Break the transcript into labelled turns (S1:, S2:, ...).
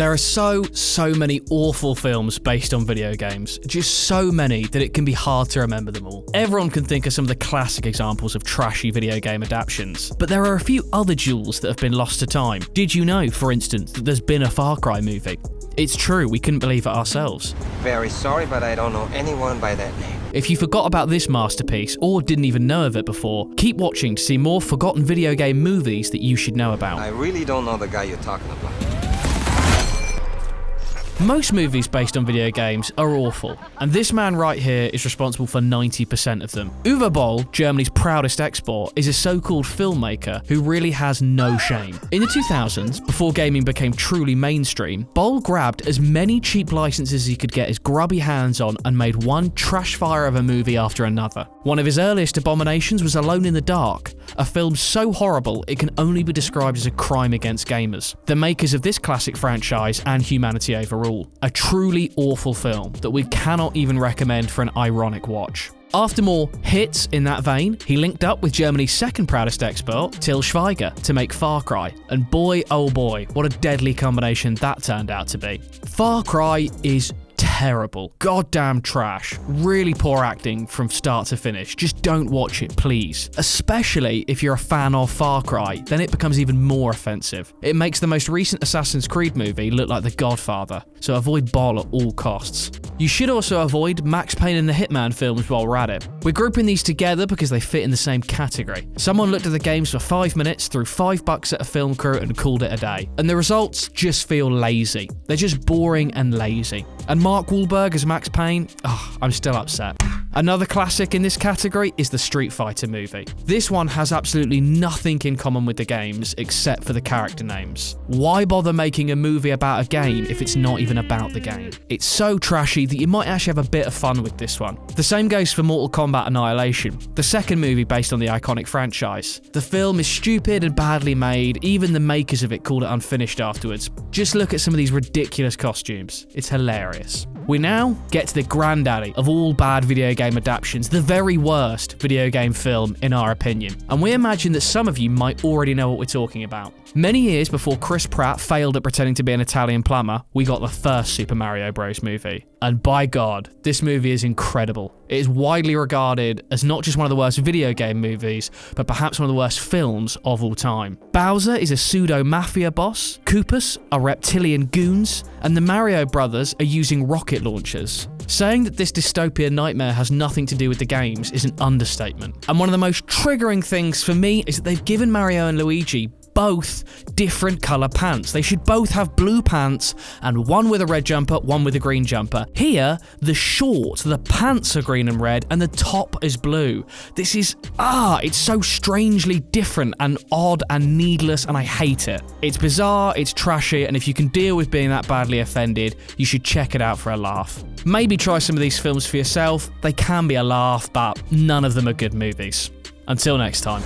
S1: There are so many awful films based on video games, just so many that it can be hard to remember them all. Everyone can think of some of the classic examples of trashy video game adaptations, but there are a few other jewels that have been lost to time. Did you know, for instance, that there's been a Far Cry movie? It's true, we couldn't believe it ourselves.
S2: Very sorry, but I don't know anyone by that name.
S1: If you forgot about this masterpiece or didn't even know of it before, keep watching to see more forgotten video game movies that you should know about.
S2: I really don't know the guy you're talking about.
S1: Most movies based on video games are awful, and this man right here is responsible for 90% of them. Uwe Boll, Germany's proudest export, is a so-called filmmaker who really has no shame. In the 2000s, before gaming became truly mainstream, Boll grabbed as many cheap licenses as he could get his grubby hands on and made one trash fire of a movie after another. One of his earliest abominations was Alone in the Dark, a film so horrible it can only be described as a crime against gamers. The makers of this classic franchise and humanity overall. A truly awful film that we cannot even recommend for an ironic watch. After more hits in that vein, he linked up with Germany's second proudest expert, Til Schweiger, to make Far Cry. And boy, oh boy, what a deadly combination that turned out to be. Far Cry is terrible. Goddamn trash. Really poor acting from start to finish. Just don't watch it, please. Especially if you're a fan of Far Cry, then it becomes even more offensive. It makes the most recent Assassin's Creed movie look like The Godfather, so avoid Boll at all costs. You should also avoid Max Payne and the Hitman films while we're at it. We're grouping these together because they fit in the same category. Someone looked at the games for 5 minutes, threw $5 at a film crew and called it a day. And the results just feel lazy. They're just boring and lazy. And Mark Wahlberg as Max Payne, I'm still upset. Another classic in this category is the Street Fighter movie. This one has absolutely nothing in common with the games except for the character names. Why bother making a movie about a game if it's not even about the game? It's so trashy that you might actually have a bit of fun with this one. The same goes for Mortal Kombat Annihilation, the second movie based on the iconic franchise. The film is stupid and badly made, even the makers of it called it unfinished afterwards. Just look at some of these ridiculous costumes. It's hilarious. We now get to the granddaddy of all bad video game adaptations, the very worst video game film in our opinion. And we imagine that some of you might already know what we're talking about. Many years before Chris Pratt failed at pretending to be an Italian plumber, we got the first Super Mario Bros. Movie. And by God, this movie is incredible. It is widely regarded as not just one of the worst video game movies, but perhaps one of the worst films of all time. Bowser is a pseudo-mafia boss, Koopas are reptilian goons, and the Mario brothers are using rocket launchers. Saying that this dystopian nightmare has nothing to do with the games is an understatement. And one of the most triggering things for me is that they've given Mario and Luigi both different colour pants. They should both have blue pants, and one with a red jumper, one with a green jumper. Here, the shorts, the pants are green and red, and the top is blue. This is, it's so strangely different and odd and needless, and I hate it. It's bizarre, it's trashy, and if you can deal with being that badly offended, you should check it out for a laugh. Maybe try some of these films for yourself. They can be a laugh, but none of them are good movies. Until next time.